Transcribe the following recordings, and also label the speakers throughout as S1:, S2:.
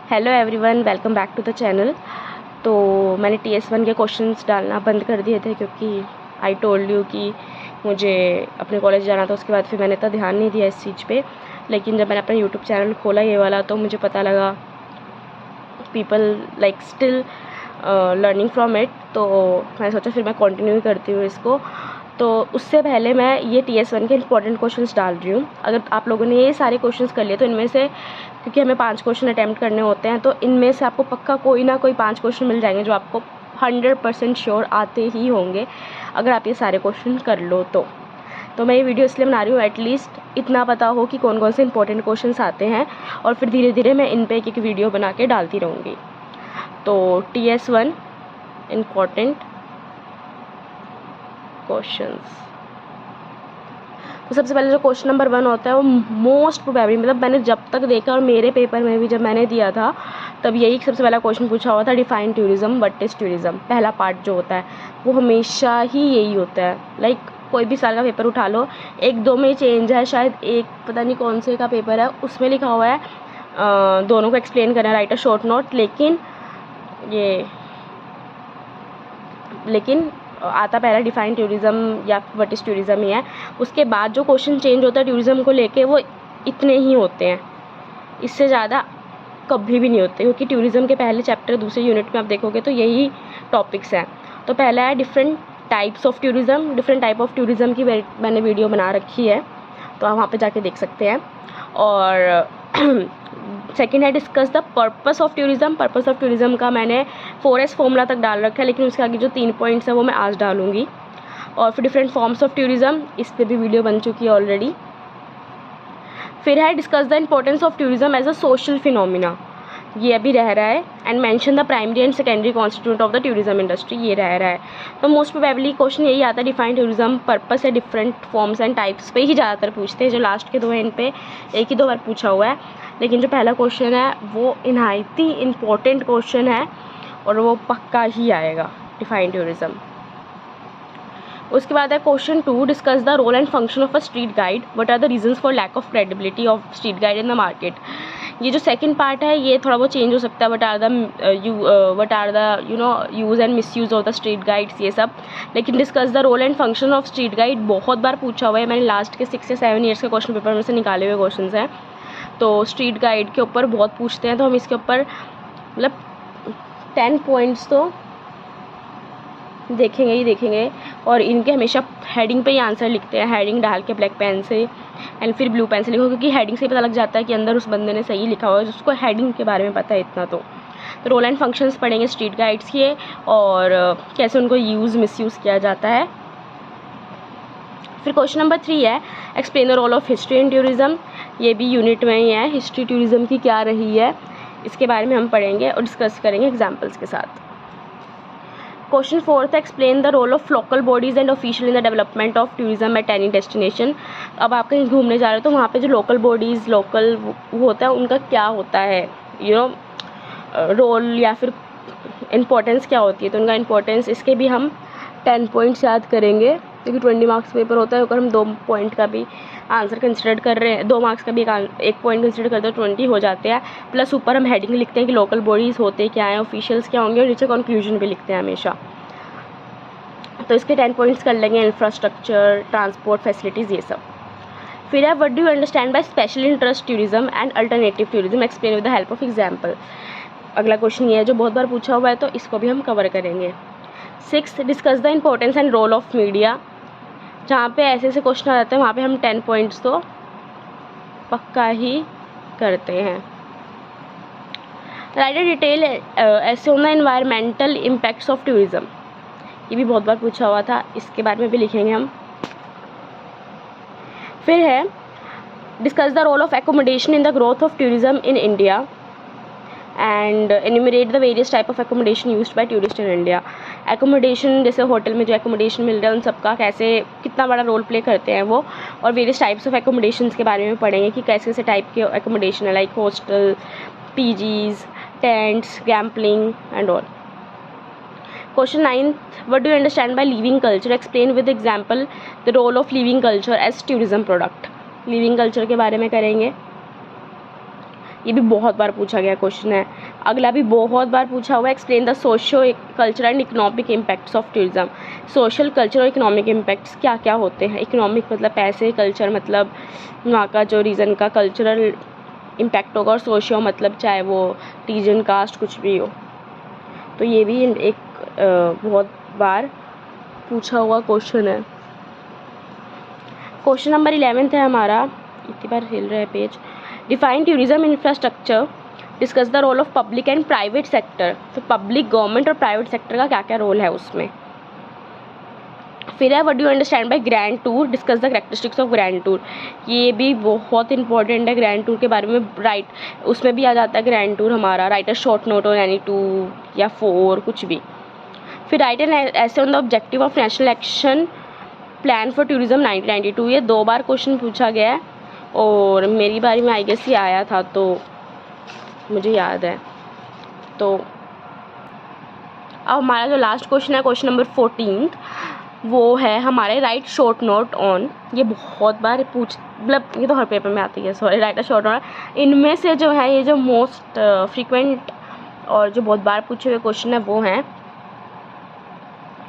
S1: Hello everyone, welcome back to the channel. तो मैंने TS1 के क्वेश्चंस डालना बंद कर दिए थे क्योंकि आई टोल्ड यू कि मुझे अपने कॉलेज जाना था। उसके बाद फिर मैंने इतना ध्यान नहीं दिया इस चीज़ पे। लेकिन जब मैंने अपना यूट्यूब चैनल खोला ये वाला तो मुझे पता लगा people like still learning from it. तो मैंने सोचा फिर मैं कंटिन्यू करती हूँ इसको। तो उससे पहले मैं ये TS1 के इंपॉर्टेंट क्वेश्चंस डाल रही हूँ। अगर आप लोगों ने ये सारे क्वेश्चंस कर लिए तो इनमें से, क्योंकि हमें 5 क्वेश्चन अटैम्प्ट करने होते हैं, तो इनमें से आपको पक्का कोई ना कोई 5 क्वेश्चन मिल जाएंगे जो आपको 100% श्योर आते ही होंगे अगर आप ये सारे क्वेश्चन कर लो तो मैं ये वीडियो इसलिए बना रही हूँ एटलीस्ट इतना पता हो कि कौन कौन से इंपॉर्टेंट क्वेश्चंस आते हैं, और फिर धीरे धीरे मैं इन पे एक वीडियो बना के डालती रहूँगी। तो TS1 इम्पॉर्टेंट क्वेश्चंस। तो सबसे पहले जो क्वेश्चन नंबर 1 होता है वो मोस्ट प्रोबेबली, मतलब मैंने जब तक देखा और मेरे पेपर में भी जब मैंने दिया था तब यही सबसे पहला क्वेश्चन पूछा हुआ था, define tourism, what is tourism. पहला पार्ट जो होता है वो हमेशा ही यही होता है। लाइक कोई भी साल का पेपर उठा लो, 1-2 में चेंज है, शायद एक पता नहीं कौन से का पेपर है उसमें लिखा हुआ है दोनों को एक्सप्लेन करना, राइट अ शॉर्ट नोट। लेकिन आता पहला डिफाइन टूरिज्म या व्हाट इज़ टूरिज्म ही है। उसके बाद जो क्वेश्चन चेंज होता है टूरिज्म को लेके वो इतने ही होते हैं, इससे ज़्यादा कभी भी नहीं होते, क्योंकि टूरिज्म के पहले चैप्टर दूसरे यूनिट में आप देखोगे तो यही टॉपिक्स हैं। तो पहला है different types of tourism. Different type of tourism की मैंने वीडियो बना रखी है, तो आप वहाँ पे जाके देख सकते हैं। और सेकेंड है discuss the purpose of tourism. Purpose of tourism का मैंने 4S फॉर्मूला तक डाल रखा है, लेकिन उसके आगे जो 3 पॉइंट्स हैं वो मैं आज डालूँगी। और फिर डिफरेंट फॉर्म्स ऑफ टूरिज्म, इस पर भी वीडियो बन चुकी है ऑलरेडी। फिर है discuss the importance of tourism as a social phenomena, ये अभी रह रहा है। And mention the primary and secondary constituent of the tourism industry, ये रह रहा है। तो मोस्ट प्रोबेबली क्वेश्चन यही आता है, डिफाइन टूरिज्म, पर्पस है, डिफरेंट फॉर्म्स एंड टाइप्स पे ही ज़्यादातर पूछते हैं। जो लास्ट के 2 हैं इन पे 1 ही 2 बार पूछा हुआ है, लेकिन जो पहला क्वेश्चन है वो नहायत ही इम्पोर्टेंट क्वेश्चन है और वो पक्का ही आएगा, डिफाइन टूरिज्म। उसके बाद है question 2, discuss the role and function of a street guide, what are the reasons for lack of credibility of street guide in the market. ये जो सेकंड पार्ट है ये थोड़ा बहुत चेंज हो सकता है, what are the use and misuse of the street guides, ये सब। लेकिन discuss the role and function of street guide बहुत बार पूछा हुआ है, मैंने लास्ट के 6 या 7 ईयर्स के क्वेश्चन पेपर में से निकाले हुए क्वेश्चन हैं। तो स्ट्रीट गाइड के ऊपर बहुत पूछते हैं, तो हम इसके ऊपर मतलब 10 पॉइंट्स तो देखेंगे ही देखेंगे। और इनके हमेशा हेडिंग पे ही आंसर लिखते हैं, हेडिंग डाल के ब्लैक पेन से एंड फिर ब्लू पेन से लिखो, क्योंकि हेडिंग से ही पता लग जाता है कि अंदर उस बंदे ने सही लिखा हुआ है, उसको हेडिंग के बारे में पता है इतना। तो रोल एंड फंक्शंस पढ़ेंगे स्ट्रीट गाइड्स के, और कैसे उनको यूज़ मिसयूज़ किया जाता है। फिर क्वेश्चन नंबर 3 है explain the role of history in tourism, ये भी यूनिट में ही है। हिस्ट्री टूरिज्म की क्या रही है इसके बारे में हम पढ़ेंगे और डिस्कस करेंगे एग्जाम्पल्स के साथ। क्वेश्चन 4 था explain the role of local bodies and official in the development of tourism at any destination. अब आप कहीं घूमने जा रहे हो तो वहाँ पे जो लोकल बॉडीज़, लोकल वो होता है, उनका क्या होता है रोल या फिर इम्पोर्टेंस क्या होती है। तो उनका इम्पोर्टेंस, इसके भी हम 10 पॉइंट्स याद करेंगे, क्योंकि 20 मार्क्स पेपर होता है। अगर हम 2 पॉइंट का भी आंसर कंसिडर कर रहे हैं, 2 मार्क्स का भी एक पॉइंट कंसिडर करते हैं, 20 हो जाते हैं। प्लस ऊपर हम हेडिंग लिखते हैं कि लोकल बॉडीज़ होते क्या हैं, ऑफिशियल्स क्या होंगे, और नीचे कंक्लूजन भी लिखते हैं हमेशा। तो इसके 10 पॉइंट्स कर लेंगे, इंफ्रास्ट्रक्चर, ट्रांसपोर्ट फैसिलिटीज़, ये सब। फिर है what do you understand by special interest tourism and alternative tourism, explain with the help of example. अगला क्वेश्चन ये है जो बहुत बार पूछा हुआ है, तो इसको भी हम कवर करेंगे। 6 discuss the importance and role of media. जहाँ पे ऐसे ऐसे क्वेश्चन आ जाते हैं वहाँ पे हम 10 पॉइंट्स तो पक्का ही करते हैं। राइट अ डिटेल ऐसे on the environmental impacts of tourism, ये भी बहुत बार पूछा हुआ था, इसके बारे में भी लिखेंगे हम। फिर है discuss the role of accommodation in the growth of tourism in India and enumerate the various type of accommodation used by tourist in India. Accommodation, जैसे होटल में जो एकोमोडेशन मिल रहा है उन सबका कैसे, कितना बड़ा रोल प्ले करते हैं वो, और वेरियस टाइप्स ऑफ एकोमोडेशंस के बारे में पढ़ेंगे कि कैसे कैसे टाइप के एकोमोडेशन है, like hostel, PGs, tents, glamping and all. Question 9, what do you understand by living culture, explain with example the role of living culture as tourism product. Living culture के बारे में करेंगे, ये भी बहुत बार पूछा गया क्वेश्चन है। अगला भी बहुत बार पूछा हुआ है, explain the socio cultural and economic impacts of tourism. Social culture और इकोनॉमिक इम्पैक्ट्स क्या क्या होते हैं। इकोनॉमिक मतलब पैसे, कल्चर मतलब वहाँ का जो रीजन का कल्चरल इम्पैक्ट होगा, और सोशियो मतलब चाहे वो रीजन, कास्ट कुछ भी हो। तो ये भी एक बहुत बार पूछा हुआ क्वेश्चन है। क्वेश्चन नंबर 11 है हमारा, इतनी बार हिल रहा है page. Define tourism infrastructure, discuss the role of public and private sector. तो पब्लिक, गवर्नमेंट और प्राइवेट सेक्टर का क्या क्या रोल है उसमें। फिर है what do you understand by grand tour, discuss the characteristics of grand tour. ये भी बहुत इंपॉर्टेंट है ग्रैंड टूर के बारे में, राइट, उसमें भी आ जाता है ग्रैंड टूर हमारा। Right a short note on any 2 या 4 कुछ भी। फिर राइट एन ऐसे on the objective of national action plan for tourism 1992। ये 2 बार क्वेश्चन पूछा गया है और मेरी बारी में आई गेस ये आया था, तो मुझे याद है। तो अब हमारा जो लास्ट क्वेश्चन है, क्वेश्चन नंबर 14, वो है हमारे राइट शॉर्ट नोट ऑन। ये बहुत बार मतलब ये तो हर पेपर में आती है, sorry, right a short note. इनमें से जो है ये जो मोस्ट फ्रीक्वेंट और जो बहुत बार पूछे हुए क्वेश्चन है वो हैं।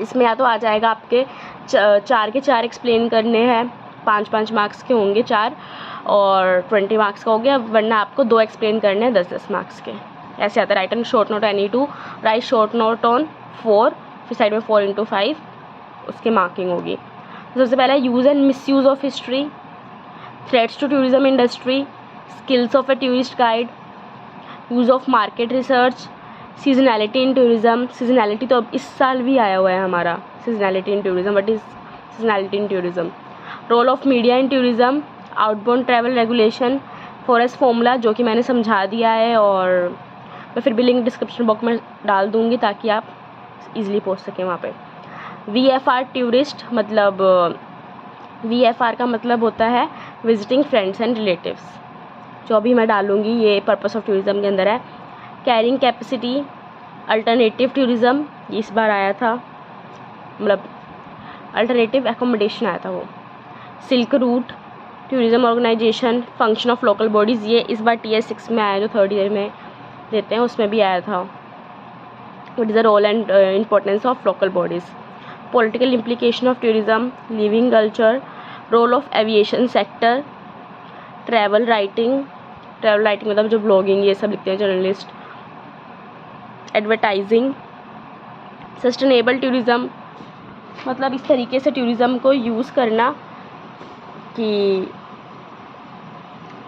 S1: इसमें या तो आ जाएगा आपके 4 के 4 एक्सप्लेन करने हैं, 5-5 मार्क्स के होंगे 4, और 20 मार्क्स का हो गया, वरना आपको 2 एक्सप्लेन करने हैं 10-10 मार्क्स के। ऐसे आता है write an short note any 2, write short note on 4, फिर साइड में 4x5 उसकी मार्किंग होगी। तो सबसे पहला use and misuse of history, threats to tourism industry, skills of a tourist guide, use of market research, seasonality in tourism. Seasonality तो अब इस साल भी आया हुआ है हमारा, seasonality in tourism, what is seasonality in tourism. Role of media in tourism, outbound travel regulation, forest formula जो कि मैंने समझा दिया है, और मैं फिर भी लिंक डिस्क्रिप्शन बॉक्स में डाल दूँगी ताकि आप ईज़िली पहुँच सकें वहाँ पे। VFR टूरिस्ट, मतलब VFR का मतलब होता है विजिटिंग फ्रेंड्स एंड रिलेटिव्स, जो अभी मैं डालूँगी, ये पर्पस ऑफ टूरिज़्म के अंदर है। कैरिंग कैपेसिटी, अल्टरनेटिव टूरिज़्म, ये इस बार आया था, मतलब अल्टरनेटिव एकोमोडेशन आया था वो। Silk route, tourism organisation, function of local bodies, ये इस बार TS6 में आया, जो 3rd ईयर में देते हैं उसमें भी आया था। What is the role and importance of local bodies. Political implication of tourism, living culture, role of aviation sector, travel writing मतलब जो ब्लॉगिंग ये सब लिखते हैं जर्नलिस्ट, एडवर्टाइजिंग, सस्टेनेबल टूरिज़्म, मतलब इस तरीके से टूरिज़्म को यूज़ करना कि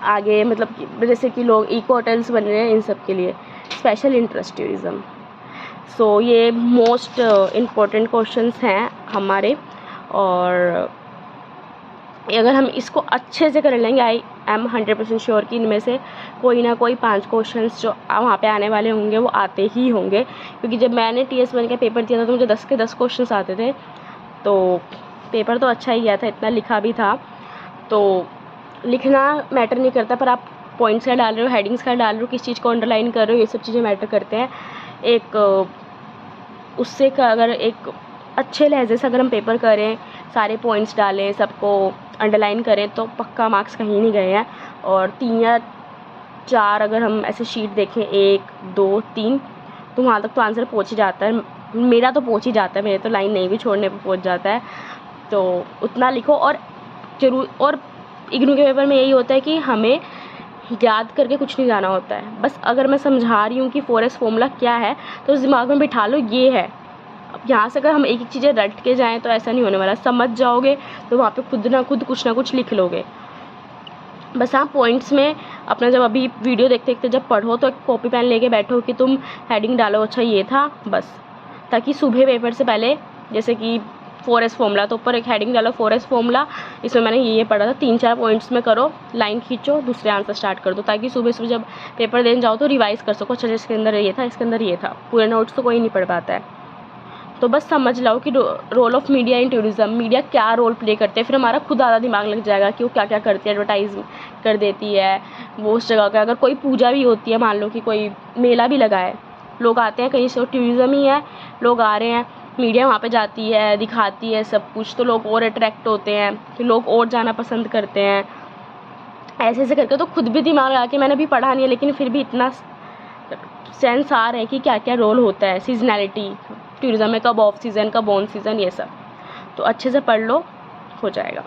S1: आगे, मतलब जैसे कि लोग इको होटल्स बन रहे हैं, इन सब के लिए। Special interest tourism. सो ये मोस्ट इम्पोर्टेंट क्वेश्चंस हैं हमारे, और अगर हम इसको अच्छे से कर लेंगे, आई एम 100% श्योर कि इनमें से कोई ना कोई 5 क्वेश्चंस जो वहाँ पे आने वाले होंगे वो आते ही होंगे, क्योंकि जब मैंने TS1 का पेपर दिया था तो मुझे 10 के 10 क्वेश्चंस आते थे। तो पेपर तो अच्छा ही गया था, इतना लिखा भी था। तो लिखना मैटर नहीं करता, पर आप पॉइंट्स क्या डाल रहे हो, हेडिंग्स क्या डाल रहे हो, किस चीज़ को अंडरलाइन कर रहे हो, ये सब चीज़ें मैटर करते हैं। एक उससे अगर एक अच्छे लहजे से अगर हम पेपर करें, सारे पॉइंट्स डालें, सबको अंडरलाइन करें, तो पक्का मार्क्स कहीं नहीं गए हैं। और 3 या 4 अगर हम ऐसे शीट देखें, 1, 2, 3, तो वहाँ तक तो आंसर पहुँच ही जाता है। मेरा तो पहुँच ही जाता है, मेरे तो लाइन नहीं भी छोड़ने पर पहुँच जाता है। तो उतना लिखो, और और इग्नू के पेपर में यही होता है कि हमें याद करके कुछ नहीं जाना होता है। बस अगर मैं समझा रही हूँ कि फॉरेस्ट फॉर्मूला क्या है, तो उस दिमाग में बिठा लो ये है। अब यहाँ से अगर हम एक एक चीज़ें रट के जाएँ तो ऐसा नहीं होने वाला। समझ जाओगे तो वहाँ पे खुद कुछ ना कुछ लिख लोगे। बस हाँ, पॉइंट्स में अपना जब अभी वीडियो देखते देखते जब पढ़ो तो एक कॉपी पेन लेके बैठो कि तुम हेडिंग डालो, अच्छा ये था, बस, ताकि सुबह पेपर से पहले, जैसे कि फॉरेस्ट फॉर्मूला, तो ऊपर एक हेडिंग डालो फॉरेस्ट फॉर्मूला, इसमें मैंने ये पढ़ा था, 3-4 पॉइंट्स में करो, लाइन खींचो, दूसरे आंसर स्टार्ट कर दो, ताकि सुबह सुबह जब पेपर देने जाओ तो रिवाइज़ कर सको, अच्छा इसके अंदर ये था, इसके अंदर ये था। पूरे नोट्स तो कोई नहीं पढ़ पाता है। तो बस समझ लो कि role of media in tourism, media क्या रोल प्ले करते हैं, फिर हमारा खुद आधा दिमाग लग जाएगा कि वो क्या क्या करती है। एडवर्टाइज कर देती है वो उस जगह का, अगर कोई पूजा भी होती है, मान लो कि कोई मेला भी लगा है, लोग आते हैं कहीं से, टूरिज़्म ही है, लोग आ रहे हैं, मीडिया वहाँ पे जाती है, दिखाती है सब कुछ, तो लोग और अट्रैक्ट होते हैं, फिर लोग और जाना पसंद करते हैं। ऐसे ऐसे करके तो खुद भी दिमाग लगा के मैंने भी पढ़ा नहीं है, लेकिन फिर भी इतना सेंस आ रहा है कि क्या क्या रोल होता है, सीजनैलिटी टूरिज़्म में, कब ऑफ सीज़न कब ऑन सीज़न, ये सब तो अच्छे से पढ़ लो, हो जाएगा।